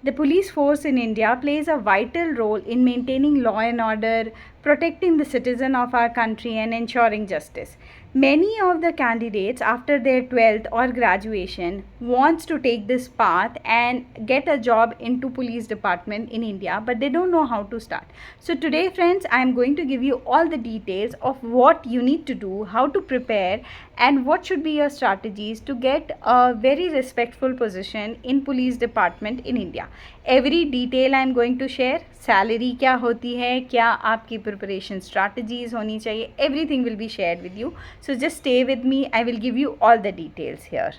The police force in India plays a vital role in maintaining law and order, protecting the citizen of our country, and ensuring justice. Many of the candidates after their 12th or graduation wants to take this path and get a job into police department in India, but they don't know how to start. So today friends, I am going to give you all the details of what you need to do, how to prepare, and what should be your strategies to get a very respectful position in police department in India. Every detail I am going to share. Salary क्या होती है, क्या आपकी preparation strategies होनी चाहिए, everything will be shared with you. So just stay with me, I will give you all the details here.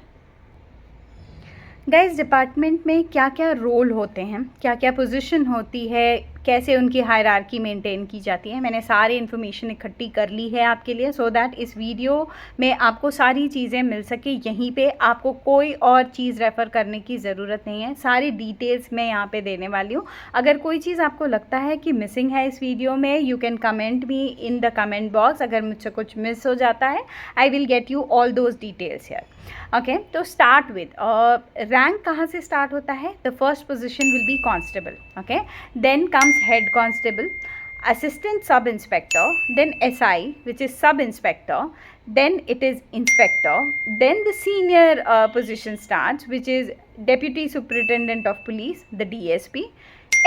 Guys, department में क्या क्या रोल होते हैं, क्या क्या पोजीशन होती है, कैसे उनकी हायरार्की मेंटेन की जाती है, मैंने सारी इन्फॉर्मेशन इकट्ठी कर ली है आपके लिए, सो दैट इस वीडियो में आपको सारी चीज़ें मिल सके। यहीं पे आपको कोई और चीज़ रेफ़र करने की ज़रूरत नहीं है, सारी डिटेल्स मैं यहाँ पे देने वाली हूँ। अगर कोई चीज़ आपको लगता है कि मिसिंग है इस वीडियो में, you can comment me in the comment box. अगर मुझसे कुछ मिस हो जाता है, I will get you all those details here. Okay, तो स्टार्ट विद रैंक कहाँ से स्टार्ट होता है? The first position will be constable, okay, then comes head constable, assistant sub inspector, then SI, which is sub inspector, then it is inspector, then the senior position starts, which is deputy superintendent of police, the DSP,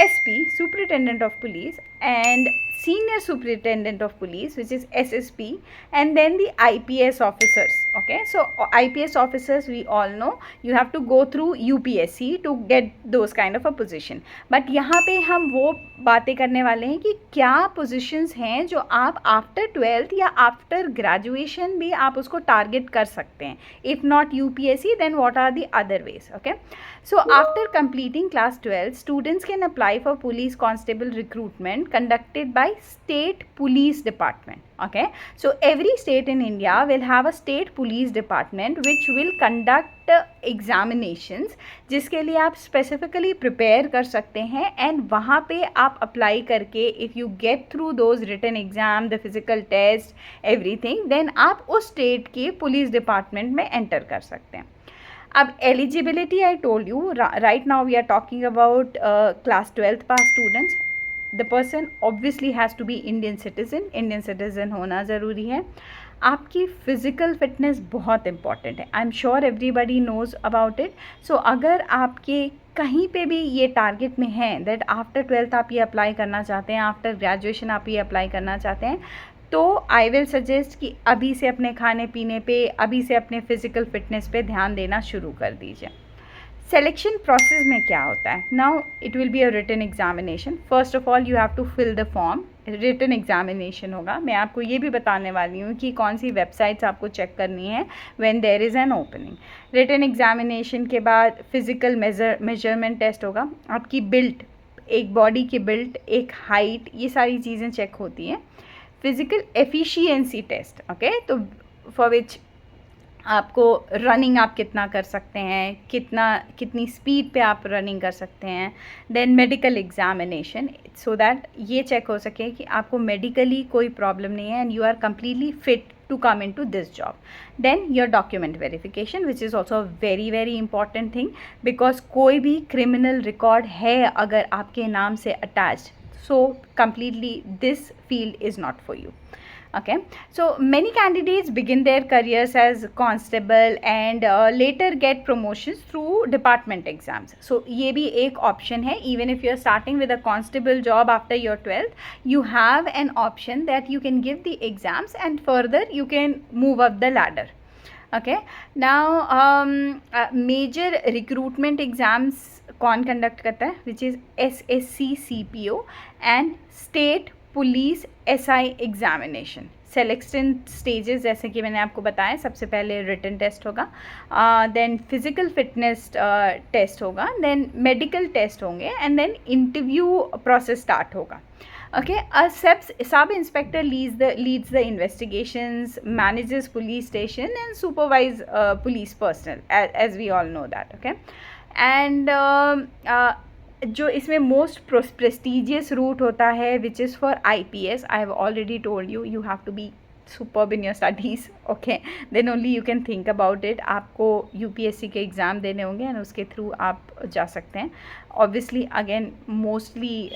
SP, superintendent of police, and senior superintendent of police, which is SSP, and then the IPS officers. Okay, so IPS officers, we all know you have to go through UPSC to get those kind of a position. But यहाँ पे हम वो बातें करने वाले हैं कि क्या positions हैं जो आप आफ्टर 12th या आफ्टर ग्रेजुएशन भी आप उसको टारगेट कर सकते हैं. If not UPSC, then what are the other ways? Okay, so after completing class 12, students can apply for police constable recruitment conducted by state police department. Okay, so every state in India will have a state police department which will conduct examinations, जिसके लिए आप specifically prepare कर सकते हैं, and वहाँ पे आप apply करके if you get through those written exam, the physical test, everything, then आप उस state के police department में enter कर सकते हैं. अब eligibility I told you, right now we are talking about class 12th pass students. The person obviously has to be Indian citizen. Indian citizen होना ज़रूरी है. आपकी फ़िज़िकल फिटनेस बहुत इम्पॉर्टेंट है. I am sure everybody knows about it. So अगर आपके कहीं पे भी ये टारगेट में है दैट आफ्टर 12th आप ये अप्लाई करना चाहते हैं, आफ्टर ग्रेजुएशन आप ये अप्लाई करना चाहते हैं, तो आई विल सजेस्ट कि अभी से अपने खाने पीने पे, अभी से अपने फ़िज़िकल फिटनेस पे ध्यान देना शुरू कर दीजिए. सेलेक्शन प्रोसेस में क्या होता है? Now it will be a written examination. First of all you have to fill the form. Written examination होगा. मैं आपको ये भी बताने वाली हूँ कि कौन सी वेबसाइट्स आपको चेक करनी है when there is an opening. Written examination के बाद फिज़िकल मेजरमेंट टेस्ट होगा. आपकी बिल्ट, एक बॉडी की बिल्ट, एक हाइट, ये सारी चीज़ें चेक होती हैं. फिज़िकल एफिशिएंसी टेस्ट, ओके, तो फॉर विच आपको रनिंग आप कितना कर सकते हैं, कितनी स्पीड पे आप रनिंग कर सकते हैं. Then medical examination, so that ये चेक हो सके कि आपको मेडिकली कोई प्रॉब्लम नहीं है and you are completely fit to come into this job. Then your document verification, which is also a very very important thing, because कोई भी criminal record है अगर आपके नाम से attached, so completely this field is not for you. Okay, so many candidates begin their careers as constable and later get promotions through department exams. So ये भी एक option है. Even if you are starting with a constable job after your 12th, you have an option that you can give the exams and further you can move up the ladder. Okay, now major recruitment exams कौन conduct करता है? Which is SSC CPO and state police SI examination. Selection stages जैसे कि मैंने आपको बताया, सबसे पहले रिटन टेस्ट होगा, देन फिज़िकल फिटनेस टेस्ट होगा, देन मेडिकल टेस्ट होंगे, and then interview process start होगा. Okay, a sub inspector leads the investigations, manages police station and supervise police personnel, as we all know that. Okay, and जो इसमें most prestigious route होता है which is for IPS. I have already told you, you have to be superb in your studies, okay, then only you can think about it. आपको UPSC के exam देने होंगे and उसके through आप जा सकते हैं. Obviously again mostly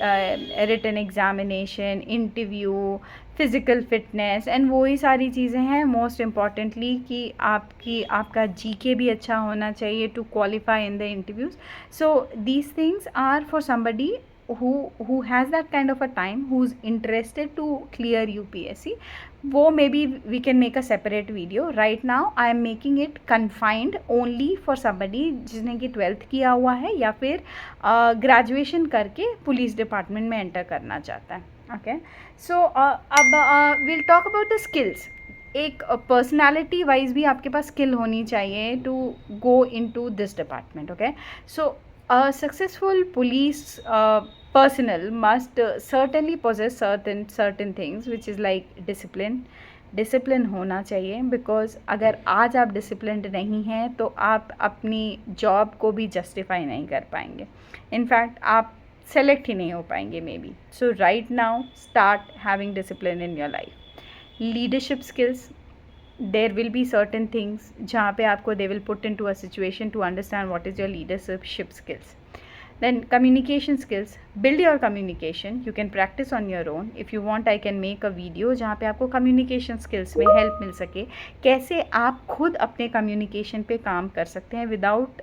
written examination, interview, physical fitness and वही सारी चीज़ें हैं. मोस्ट इम्पॉर्टेंटली कि आपका GK भी अच्छा होना चाहिए to qualify in the interviews. So these things are for somebody who has that kind of a time, who's interested to clear UPSC. वो maybe we can make a separate video. Right now I am making it confined only for somebody जिसने कि 12th किया हुआ है या फिर graduation करके police department में एंटर करना चाहता है. ओके, सो अब we'll talk about the skills. एक पर्सनालिटी वाइज भी आपके पास स्किल होनी चाहिए to go into this department. Okay, so a successful police personnel must certainly possess certain things which is like discipline होना चाहिए. बिकॉज अगर आज आप डिसिप्लिन्ड नहीं हैं तो आप अपनी जॉब को भी जस्टिफाई नहीं कर पाएंगे. इनफैक्ट आप सेलेक्ट ही नहीं हो पाएंगे may be. So right now start having discipline in your life. Leadership skills, there will be certain things जहाँ पे आपको they will put into a situation to understand what is your leadership skills. Then communication skills, build your communication. You can practice on your own. If you want I can make a video जहाँ पे आपको communication skills में help मिल सके, कैसे आप खुद अपने communication पे काम कर सकते हैं without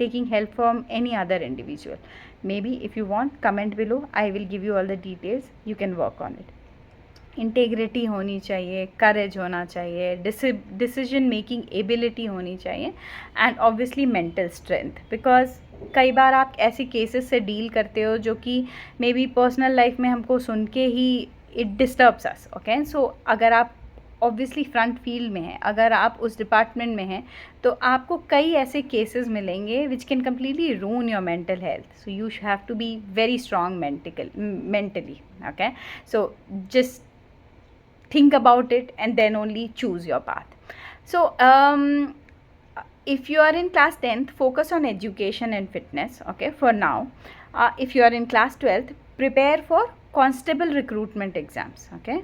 taking help from any other individual. Maybe if you want, comment below. I will give you all the details. You can work on it. Integrity होनी चाहिए, करेज होना चाहिए, डिसीजन मेकिंग एबिलिटी होनी चाहिए and obviously mental strength. Because कई बार आप ऐसे cases से डील करते हो जो कि मे बी पर्सनल लाइफ में हमको सुन के ही इट डिस्टर्ब्स अस. ओके, सो अगर आप ऑब्वियसली फ्रंट फील्ड में हैं, अगर आप उस डिपार्टमेंट में हैं तो आपको कई ऐसे केसेस मिलेंगे which can completely ruin your mental health. So you have to be very strong mentally. Okay, so just think about it and then only choose your path. So if you are in class 10th, focus on education and fitness. Okay, for now. If you are in class 12th, prepare for constable recruitment exams. Okay,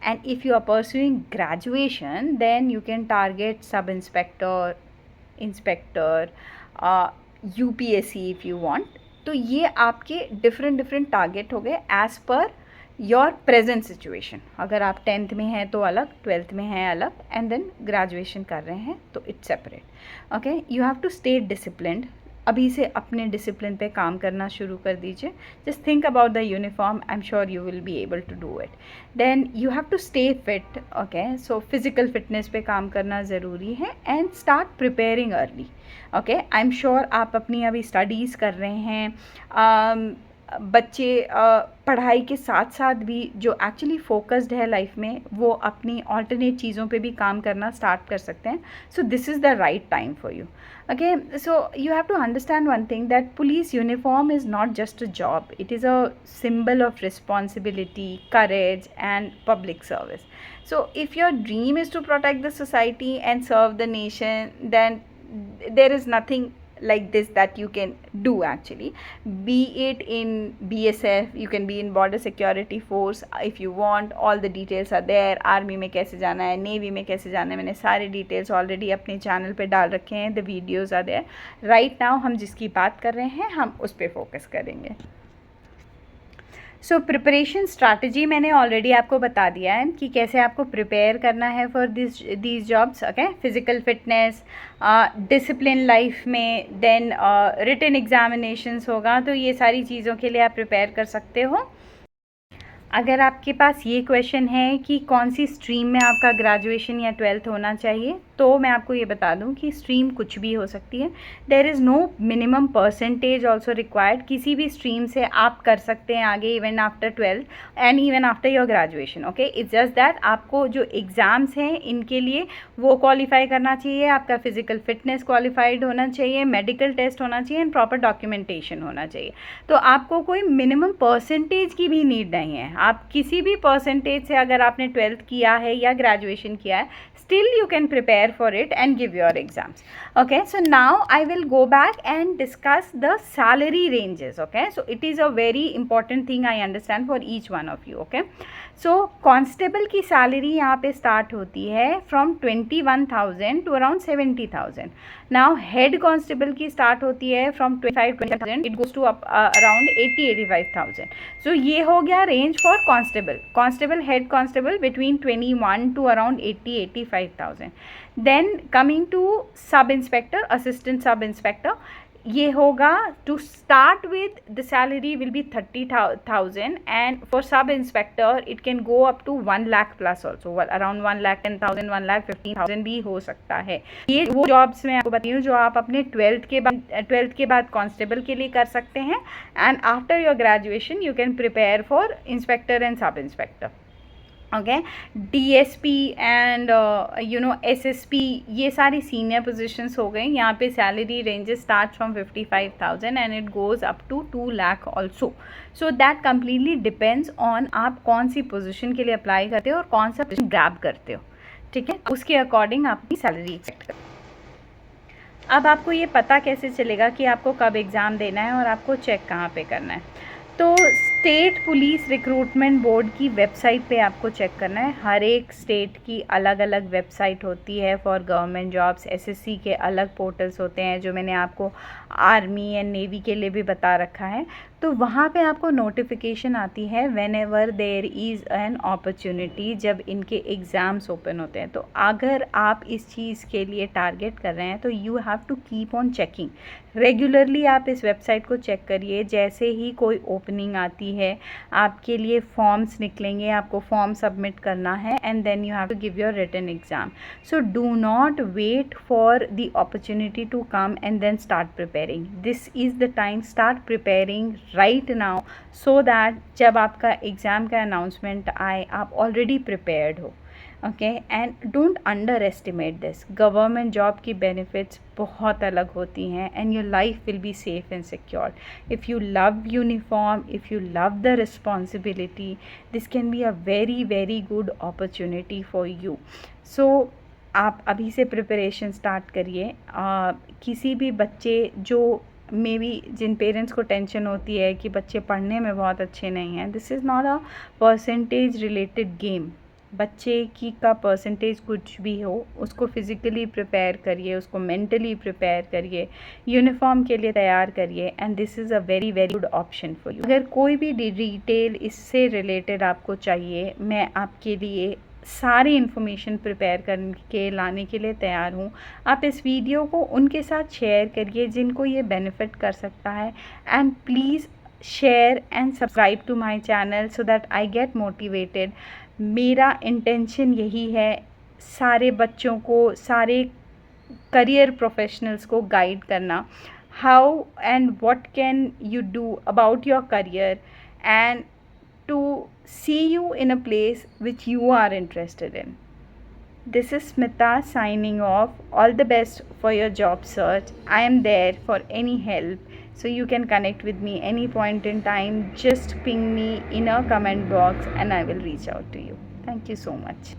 and if you are pursuing graduation, then you can target sub inspector, inspector, UPSC if you want. तो ये आपके different target हो गए as per your present situation. अगर आप 10th में हैं तो अलग, 12th में हैं अलग, एंड देन ग्रेजुएशन कर रहे हैं तो it's separate. Okay, you have to stay disciplined. अभी से अपने डिसिप्लिन पे काम करना शुरू कर दीजिए. Just think about the uniform. I am sure you will be able to do it. Then you have to stay fit. Okay, so physical fitness पे काम करना ज़रूरी है and start preparing early. Okay, I am sure आप अपनी अभी studies कर रहे हैं. बच्चे पढ़ाई के साथ साथ भी जो एक्चुअली फोकस्ड है लाइफ में वो अपनी ऑल्टरनेट चीज़ों पे भी काम करना स्टार्ट कर सकते हैं. So this is the right time for you. Okay, so you have to understand one thing, that police uniform is not just a job, it is a symbol of responsibility, courage and public service. So if your dream is to protect the society and serve the nation, then there is nothing like this that you can do actually. Be it in BSF, you can be in border security force if you want. All the details are there. Army में कैसे जाना है, navy में कैसे जाना है, मैंने सारे डिटेल्स ऑलरेडी अपने चैनल पे डाल रखे हैं. The videos are there. Right now हम जिसकी बात कर रहे हैं हम उस पर फोकस करेंगे. सो प्रिपरेशन स्ट्रैटेजी मैंने ऑलरेडी आपको बता दिया है कि कैसे आपको प्रिपेयर करना है for these jobs. Okay, physical fitness, discipline life में, देन रिटन एग्जामिनेशंस होगा, तो ये सारी चीज़ों के लिए आप प्रिपेयर कर सकते हो. अगर आपके पास ये क्वेश्चन है कि कौन सी स्ट्रीम में आपका ग्रेजुएशन या 12th होना चाहिए, तो मैं आपको ये बता दूं कि स्ट्रीम कुछ भी हो सकती है. There is no minimum percentage also required. किसी भी स्ट्रीम से आप कर सकते हैं आगे, even after 12th and even after your graduation. Okay, it's just that आपको जो एग्ज़ाम्स हैं इनके लिए वो क्वालिफाई करना चाहिए, आपका फिज़िकल फिटनेस क्वालिफाइड होना चाहिए, मेडिकल टेस्ट होना चाहिए एंड प्रॉपर डॉक्यूमेंटेशन होना चाहिए. तो आपको कोई मिनिमम परसेंटेज की भी नीड नहीं है. आप किसी भी परसेंटेज से, अगर आपने 12th किया है या ग्रेजुएशन किया है, still you can prepare for it and give your exams. Okay, so now I will go back and discuss the salary ranges. Okay, so it is a very important thing I understand for each one of you. Okay, so constable की salary यहाँ पे start होती है from 21,000 to around 70,000. Now head constable की start होती है from 25,000, it goes to around 80,000-85,000. So ये हो गया range for constable head constable between 21 to around 80,000-85,000. Then coming to sub inspector, assistant sub inspector, ये होगा to start with the salary will be 30,000 and for sub inspector it can go up to 1 lakh plus also, around 1,10,000 1,15,000 भी हो सकता है. ये वो jobs मैं आपको बताती हूँ जो आप अपने 12th के बाद कांस्टेबल के लिए कर सकते हैं. And after your graduation you can prepare for inspector and sub inspector. Okay, DSP and SSP, ये सारी सीनियर पोजीशंस हो गई. यहाँ पे salary ranges start from 55,000 and it goes up to 2 lakh also. So that completely depends on आप कौन सी position के लिए अप्लाई करते हो और कौन सा पोजीशन ग्रैब करते हो. ठीक है, उसके अकॉर्डिंग आपकी सैलरी एक्सपेक्ट करो. अब आपको ये पता कैसे चलेगा कि आपको कब एग्ज़ाम देना है और आपको चेक कहाँ पे करना है. तो स्टेट पुलिस रिक्रूटमेंट बोर्ड की वेबसाइट पे आपको चेक करना है. हर एक स्टेट की अलग अलग वेबसाइट होती है फॉर गवर्नमेंट जॉब्स. SSC के अलग पोर्टल्स होते हैं जो मैंने आपको आर्मी एंड नेवी के लिए भी बता रखा है. तो वहाँ पे आपको नोटिफिकेशन आती है whenever there is an opportunity, जब इनके एग्ज़ाम्स ओपन होते हैं. तो अगर आप इस चीज़ के लिए टारगेट कर रहे हैं तो you have to keep on checking regularly. आप इस वेबसाइट को चेक करिए. जैसे ही कोई ओपनिंग आती है आपके लिए फॉर्म्स निकलेंगे, आपको फॉर्म सबमिट करना है and then you have to give your written exam. So do not wait for the opportunity to come and then start preparing. This is the time, start preparing right now so that जब आपका exam का announcement आए आप already prepared हो. Okay, and don't underestimate this. Government job की benefits बहुत अलग होती हैं and your life will be safe and secure. If you love uniform, if you love the responsibility, this can be a very very good opportunity for you. So आप अभी से preparation start करिए. किसी भी बच्चे जो मे बी जिन पेरेंट्स को tension होती है कि बच्चे पढ़ने में बहुत अच्छे नहीं हैं, this is not a percentage related game. बच्चे की का परसेंटेज कुछ भी हो, उसको फिज़िकली प्रिपेयर करिए, उसको मेंटली प्रिपेयर करिए, यूनिफॉर्म के लिए तैयार करिए and this is a very very good option for you. अगर कोई भी डिटेल इससे रिलेटेड आपको चाहिए, मैं आपके लिए सारी इन्फॉर्मेशन प्रिपेयर करके लाने के लिए तैयार हूँ. आप इस वीडियो को उनके साथ शेयर करिए जिनको ये बेनिफिट कर सकता है. And please share and subscribe to my channel so that I get motivated. मेरा इंटेंशन यही है सारे बच्चों को, सारे करियर प्रोफेशनल्स को गाइड करना. How and what can you do about your career and to see you in a place which you are interested in. This is Smita signing off. All the best for your job search. I am there for any help. So you can connect with me any point in time. Just ping me in a comment box and I will reach out to you. Thank you so much.